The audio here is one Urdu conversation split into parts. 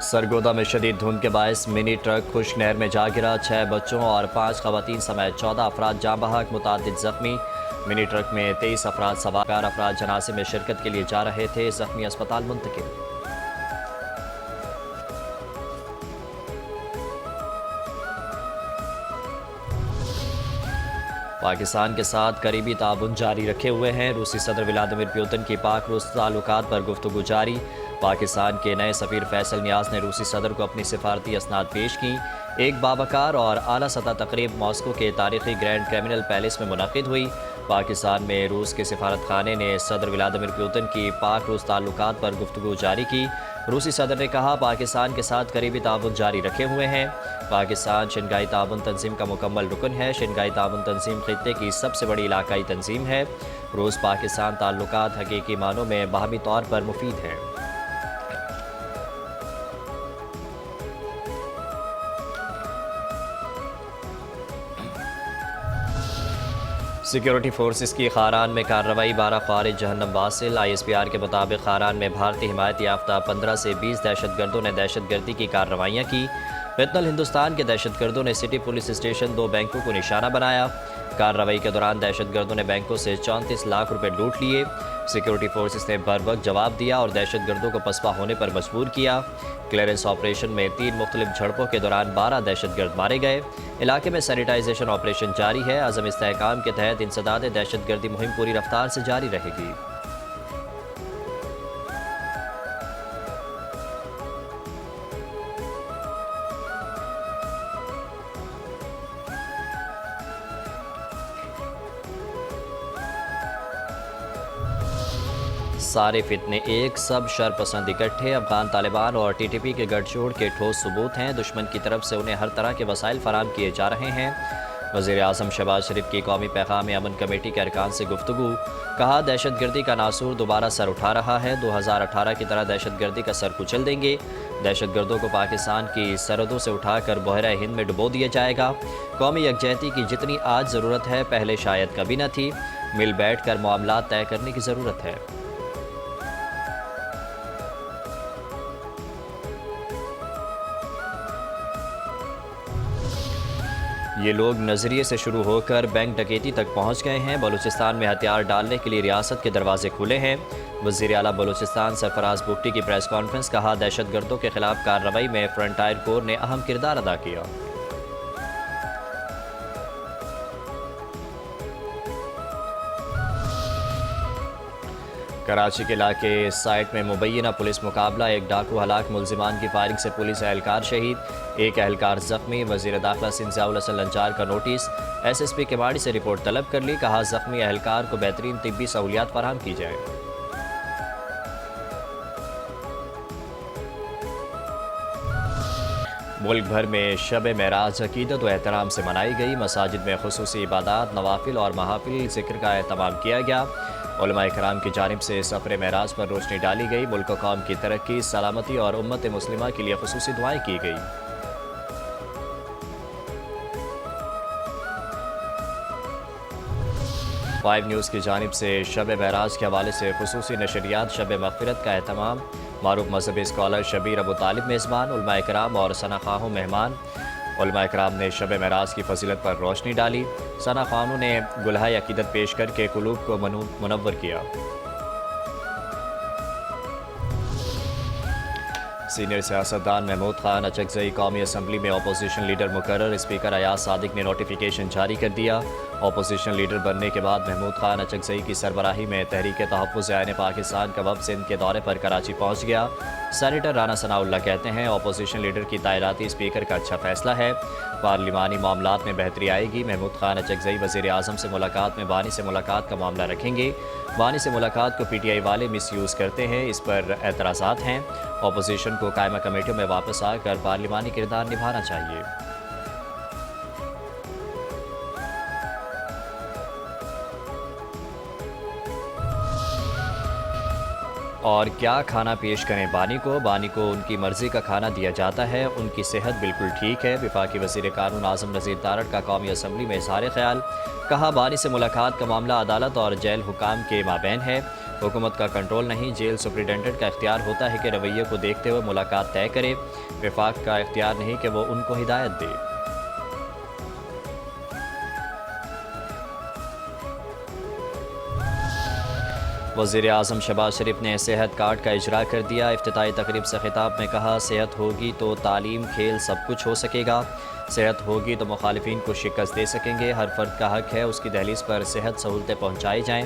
سرگودا میں شدید دھند کے باعث منی ٹرک خشک نہر میں جا گرا، 6 بچوں اور 5 خواتین سمیت 14 افراد جاں بحق، متعدد زخمی۔ منی ٹرک میں 23 افراد سوار، 4 افراد جنازے میں شرکت کے لیے جا رہے تھے، زخمی اسپتال منتقل۔ پاکستان کے ساتھ قریبی تعاون جاری رکھے ہوئے ہیں، روسی صدر ولادیمیر پوتن کی پاک روس تعلقات پر گفتگو جاری۔ پاکستان کے نئے سفیر فیصل نیاز نے روسی صدر کو اپنی سفارتی اسناد پیش کی۔ ایک باوقار اور اعلیٰ سطح تقریب ماسکو کے تاریخی گرینڈ کریمنل پیلس میں منعقد ہوئی۔ پاکستان میں روس کے سفارت خانے نے صدر ولادیمیر پوتن کی پاک روس تعلقات پر گفتگو جاری کی۔ روسی صدر نے کہا، پاکستان کے ساتھ قریبی تعاون جاری رکھے ہوئے ہیں۔ پاکستان شنگھائی تعاون تنظیم کا مکمل رکن ہے۔ شنگھائی تعاون تنظیم خطے کی سب سے بڑی علاقائی تنظیم ہے۔ روس پاکستان تعلقات حقیقی معنوں میں باہمی طور پر مفید ہیں۔ سیکیورٹی فورسز کی خاران میں کارروائی، 12 خوارج جہنم واصل۔ ISPR کے مطابق خاران میں بھارتی حمایت یافتہ 15 سے 20 دہشت گردوں نے دہشت گردی کی کارروائیاں کی۔ فتنہ ہندوستان کے دہشت گردوں نے سٹی پولیس اسٹیشن 2 بینکوں کو نشانہ بنایا۔ کارروائی کے دوران دہشت گردوں نے بینکوں سے 34 لاکھ روپے لوٹ لیے۔ سیکیورٹی فورسز نے بروقت جواب دیا اور دہشت گردوں کو پسپا ہونے پر مجبور کیا۔ کلیئرنس آپریشن میں 3 مختلف جھڑپوں کے دوران 12 دہشت گرد مارے گئے۔ علاقے میں سینیٹائزیشن آپریشن جاری ہے۔ عزم استحکام کے تحت انسداد دہشت گردی مہم پوری رفتار سے جاری رہے گی۔ سارے فتنے ایک، سب شر پسند اکٹھے، افغان طالبان اور TTP کے گٹھ جوڑ کے ٹھوس ثبوت ہیں۔ دشمن کی طرف سے انہیں ہر طرح کے وسائل فراہم کیے جا رہے ہیں۔ وزیر اعظم شہباز شریف کی قومی پیغام امن کمیٹی کے ارکان سے گفتگو، کہا دہشت گردی کا ناسور دوبارہ سر اٹھا رہا ہے، 2018 کی طرح دہشت گردی کا سر کچل دیں گے۔ دہشت گردوں کو پاکستان کی سرحدوں سے اٹھا کر بحیرہ ہند میں ڈبو دیا جائے گا۔ قومی یکجہتی کی جتنی آج ضرورت ہے، پہلے شاید کبھی نہ تھی۔ مل بیٹھ کر معاملات طے کرنے کی ضرورت ہے۔ یہ لوگ نظریے سے شروع ہو کر بینک ڈکیتی تک پہنچ گئے ہیں۔ بلوچستان میں ہتھیار ڈالنے کے لیے ریاست کے دروازے کھلے ہیں۔ وزیر اعلیٰ بلوچستان سرفراز بگٹی کی پریس کانفرنس، کہا دہشت گردوں کے خلاف کارروائی میں فرنٹائر کور نے اہم کردار ادا کیا۔ کراچی کے علاقے سائٹ میں مبینہ پولیس مقابلہ، ایک ڈاکو ہلاک، ملزمان کی فائرنگ سے پولیس اہلکار شہید، ایک اہلکار زخمی۔ وزیر داخلہ سندھ ضیاء الحسن لنچار کا نوٹس، SSP کیواڑی سے رپورٹ طلب کر لی، کہا زخمی اہلکار کو بہترین طبی سہولیات فراہم کی جائے۔ ملک بھر میں شب معراج عقیدت و احترام سے منائی گئی۔ مساجد میں خصوصی عبادات، نوافل اور محافل ذکر کا اہتمام کیا گیا۔ علماء کرام کی جانب سے سفر معراج پر روشنی ڈالی گئی۔ ملک و قوم کی ترقی، سلامتی اور امت مسلمہ کے لیے خصوصی دعائیں کی گئی۔ فائیو نیوز کی جانب سے شب معراج کے حوالے سے خصوصی نشریات، شب مغفرت کا اہتمام، معروف مذہبی اسکالر شبیر ابو طالب میزبان، علماء کرام اور ثنا خواہوں مہمان۔ علماء کرام نے شب معراج کی فضیلت پر روشنی ڈالی، ثنا خواہوں نے گلہائے عقیدت پیش کر کے قلوب کو منور کیا۔ سینئر سیاستدان محمود خان اچکزئی قومی اسمبلی میں اپوزیشن لیڈر مقرر، اسپیکر ایاز صادق نے نوٹیفیکیشن جاری کر دیا۔ اپوزیشن لیڈر بننے کے بعد محمود خان اچکزئی کی سربراہی میں تحریک تحفظ عین پاکستان کا وفد سندھ کے دورے پر کراچی پہنچ گیا۔ سینیٹر رانا ثناء اللہ کہتے ہیں، اپوزیشن لیڈر کی تعیناتی اسپیکر کا اچھا فیصلہ ہے، پارلیمانی معاملات میں بہتری آئے گی۔ محمود خان اچکزئی وزیر اعظم سے ملاقات میں بانی سے ملاقات کا معاملہ رکھیں گے۔ بانی سے ملاقات کو PTI والے مس یوز کرتے ہیں، اس پر اعتراضات ہیں۔ اپوزیشن کو قائمہ کمیٹیوں میں واپس آ کر پارلیمانی کردار نبھانا چاہیے۔ اور کیا کھانا پیش کریں بانی کو ان کی مرضی کا کھانا دیا جاتا ہے، ان کی صحت بالکل ٹھیک ہے۔ وفاقی وزیر قانون اعظم نذیر تارڑ کا قومی اسمبلی میں اظہار خیال، کہا بانی سے ملاقات کا معاملہ عدالت اور جیل حکام کے مابین ہے، حکومت کا کنٹرول نہیں، جیل سپرنٹینڈنٹ کا اختیار ہوتا ہے کہ رویے کو دیکھتے ہوئے ملاقات طے کرے، وفاق کا اختیار نہیں کہ وہ ان کو ہدایت دے۔ وزیر اعظم شہباز شریف نے صحت کارڈ کا اجرا کر دیا۔ افتتاحی تقریب سے خطاب میں کہا، صحت ہوگی تو تعلیم، کھیل سب کچھ ہو سکے گا، صحت ہوگی تو مخالفین کو شکست دے سکیں گے، ہر فرد کا حق ہے اس کی دہلیز پر صحت سہولتیں پہنچائی جائیں۔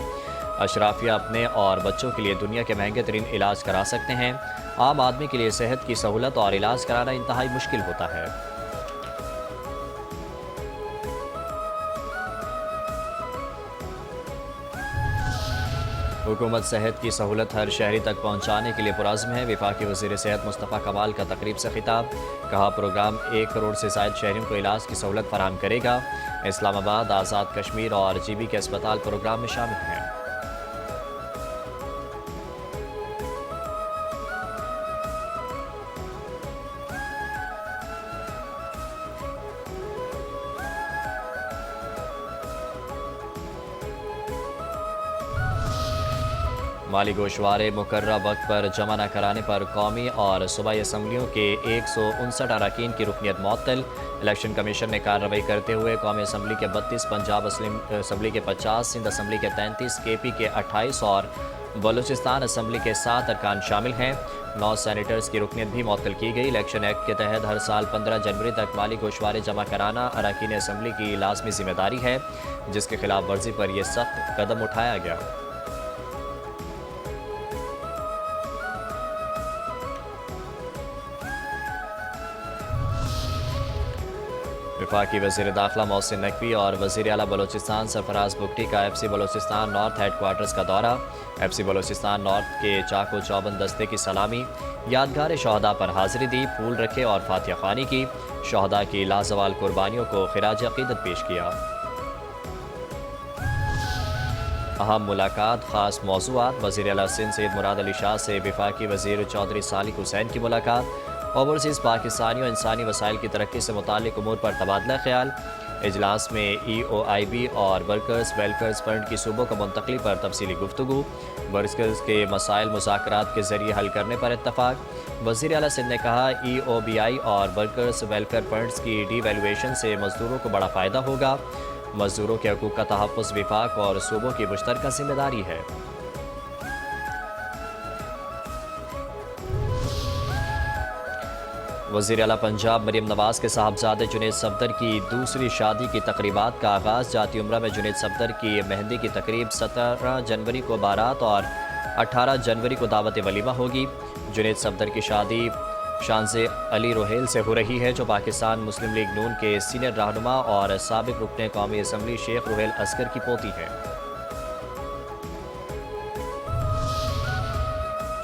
اشرافیہ اپنے اور بچوں کے لیے دنیا کے مہنگے ترین علاج کرا سکتے ہیں، عام آدمی کے لیے صحت کی سہولت اور علاج کرانا انتہائی مشکل ہوتا ہے۔ حکومت صحت کی سہولت ہر شہری تک پہنچانے کے لیے پرعزم ہے۔ وفاقی وزیر صحت مصطفیٰ کمال کا تقریب سے خطاب، کہا پروگرام 1 کروڑ سے زائد شہریوں کو علاج کی سہولت فراہم کرے گا۔ اسلام آباد، آزاد کشمیر اور جی بی کے اسپتال پروگرام میں شامل ہیں۔ مالی گوشوارے مقررہ وقت پر جمع نہ کرانے پر قومی اور صوبائی اسمبلیوں کے 159 اراکین کی رکنیت معطل۔ الیکشن کمیشن نے کارروائی کرتے ہوئے قومی اسمبلی کے 32، پنجاب اسمبلی کے 50، سندھ اسمبلی کے 33، کے پی کے 28 اور بلوچستان اسمبلی کے 7 ارکان شامل ہیں۔ 9 سینیٹرز کی رکنیت بھی معطل کی گئی۔ الیکشن ایکٹ کے تحت ہر سال 15 جنوری تک مالی گوشوارے جمع کرانا اراکین اسمبلی کی لازمی ذمہ داری ہے، جس کی خلاف ورزی پر یہ سخت قدم اٹھایا گیا۔ وفاقی وزیر داخلہ محسن نقوی اور وزیر اعلیٰ بلوچستان سرفراز بگٹی کا FC Balochistan north headquarters کا دورہ۔ ایف سی بلوچستان نارتھ کے چاق و چوبند دستے کی سلامی، یادگار شہداء پر حاضری دی، پھول رکھے اور فاتحہ خوانی کی، شہداء کی لازوال قربانیوں کو خراج عقیدت پیش کیا۔ اہم ملاقات، خاص موضوعات، وزیر اعلیٰ سندھ سید مراد علی شاہ سے وفاقی وزیر چودھری صالح حسین کی ملاقات، اوورسیز پاکستانیوں انسانی وسائل کی ترقی سے متعلق امور پر تبادلہ خیال۔ اجلاس میں ای او آئی بی اور ورکرز ویلفیئر فنڈ کی صوبوں کو منتقلی پر تفصیلی گفتگو، ورکرز کے مسائل مذاکرات کے ذریعے حل کرنے پر اتفاق۔ وزیر اعلیٰ سندھ نے کہا، ای او بی آئی اور ورکرز ویلفیئر فنڈز کی ڈی ویلیویشن سے مزدوروں کو بڑا فائدہ ہوگا، مزدوروں کے حقوق کا تحفظ وفاق اور صوبوں کی مشترکہ ذمہ داری ہے۔ وزیر اعلیٰ پنجاب مریم نواز کے صاحبزادے جنید صفدر کی دوسری شادی کی تقریبات کا آغاز۔ جاتی عمرہ میں جنید صفدر کی مہندی کی تقریب 17 جنوری کو بارات اور 18 جنوری کو دعوت ولیمہ ہوگی۔ جنید صفدر کی شادی شانزے علی روہیل سے ہو رہی ہے، جو پاکستان مسلم لیگ نون کے سینئر رہنما اور سابق رکن قومی اسمبلی شیخ روہیل اصغر کی پوتی ہے۔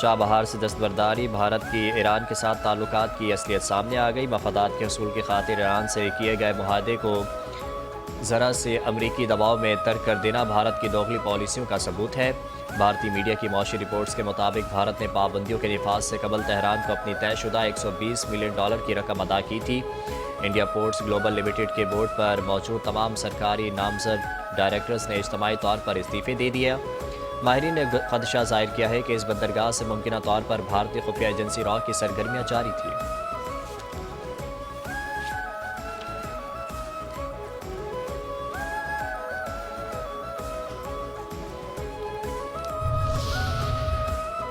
چابہار سے دستبرداری، بھارت کی ایران کے ساتھ تعلقات کی اصلیت سامنے آ گئی۔ مفادات کے حصول کی خاطر ایران سے کیے گئے معاہدے کو ذرا سے امریکی دباؤ میں ترک کر دینا بھارت کی دوغلی پالیسیوں کا ثبوت ہے۔ بھارتی میڈیا کی معاشی رپورٹس کے مطابق بھارت نے پابندیوں کے نفاذ سے قبل تہران کو اپنی طے شدہ $120 ملین کی رقم ادا کی تھی۔ انڈیا پورٹس گلوبل لمیٹڈ کے بورڈ پر موجود تمام سرکاری نامزد ڈائریکٹرز نے اجتماعی طور پر استعفے دے دیا۔ ماہرین نے خدشہ ظاہر کیا ہے کہ اس بندرگاہ سے ممکنہ طور پر بھارتی خفیہ ایجنسی را کی سرگرمیاں جاری تھیں۔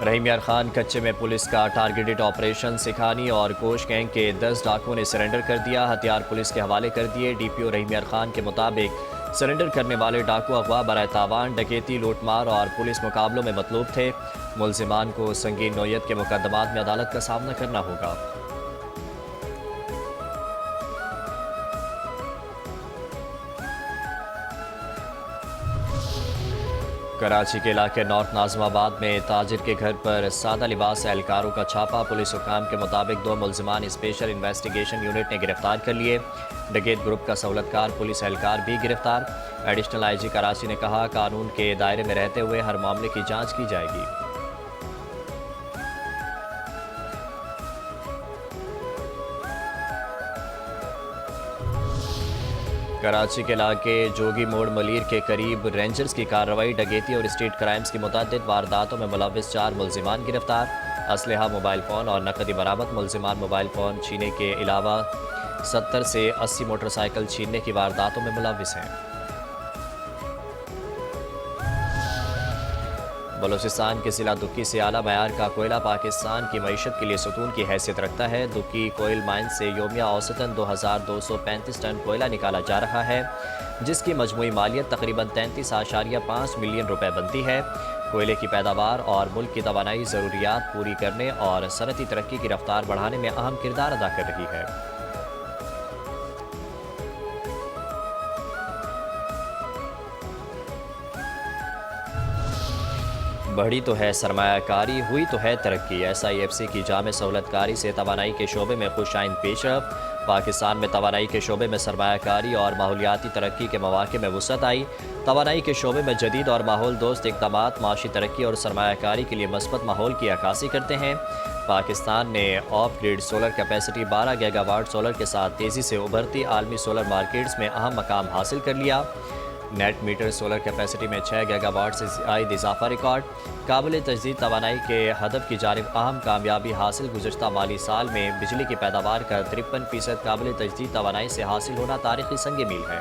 رحیم یار خان کچے میں پولیس کا ٹارگیٹڈ آپریشن، سکھانی اور کوش گینگ کے 10 ڈاکوؤں نے سرنڈر کر دیا، ہتھیار پولیس کے حوالے کر دیے۔ ڈی پی او رحیم یار خان کے مطابق سرنڈر کرنے والے ڈاکو اغوا، برائے تاوان، ڈکیتی، لوٹ مار اور پولیس مقابلوں میں مطلوب تھے۔ ملزمان کو سنگین نوعیت کے مقدمات میں عدالت کا سامنا کرنا ہوگا۔ کراچی کے علاقے نارتھ ناظم آباد میں تاجر کے گھر پر سادہ لباس اہلکاروں کا چھاپا، پولیس حکام کے مطابق 2 ملزمان اسپیشل انویسٹیگیشن یونٹ نے گرفتار کر لیے۔ ڈکیت گروپ کا سہولتکار پولیس اہلکار بھی گرفتار۔ ایڈیشنل آئی جی کراچی نے کہا، قانون کے دائرے میں رہتے ہوئے ہر معاملے کی جانچ کی جائے گی۔ کراچی کے علاقے جوگی موڑ ملیر کے قریب رینجرز کی کارروائی، ڈکیتی اور اسٹریٹ کرائمز کی متعدد وارداتوں میں ملوث 4 ملزمان گرفتار، اسلحہ، موبائل فون اور نقدی برآمد۔ ملزمان موبائل فون چھینے کے علاوہ 70 سے 80 موٹر سائیکل چھیننے کی وارداتوں میں ملوث ہیں۔ بلوچستان کے ضلع دکی سے اعلیٰ معیار کا کوئلہ پاکستان کی معیشت کے لیے ستون کی حیثیت رکھتا ہے۔ دکی کوئل مائن سے یومیہ اوسطاً 2235 ٹن کوئلہ نکالا جا رہا ہے، جس کی مجموعی مالیت تقریباً 33.5 ملین روپے بنتی ہے۔ کوئلے کی پیداوار اور ملک کی توانائی ضروریات پوری کرنے اور صنعتی ترقی کی رفتار بڑھانے میں اہم کردار ادا کر رہی ہے۔ بڑھی تو ہے سرمایہ کاری، ہوئی تو ہے ترقی۔ SIFC کی جامع سہولت کاری سے توانائی کے شعبے میں خوش آئند پیش رفت۔ پاکستان میں توانائی کے شعبے میں سرمایہ کاری اور ماحولیاتی ترقی کے مواقع میں وسعت آئی۔ توانائی کے شعبے میں جدید اور ماحول دوست اقدامات معاشی ترقی اور سرمایہ کاری کے لیے مثبت ماحول کی عکاسی کرتے ہیں۔ پاکستان نے off grid solar capacity 12 gigawatt solar کے ساتھ تیزی سے ابھرتی عالمی سولر مارکیٹس میں اہم مقام حاصل کر لیا۔ نیٹ میٹر سولر کیپیسٹی میں 6 گیگا واٹ سے زائد اضافہ ریکارڈ۔ قابل تجدید توانائی کے ہدف کی جانب اہم کامیابی حاصل۔ گزشتہ مالی سال میں بجلی کی پیداوار کا 53% قابل تجدید توانائی سے حاصل ہونا تاریخی سنگ میل ہے۔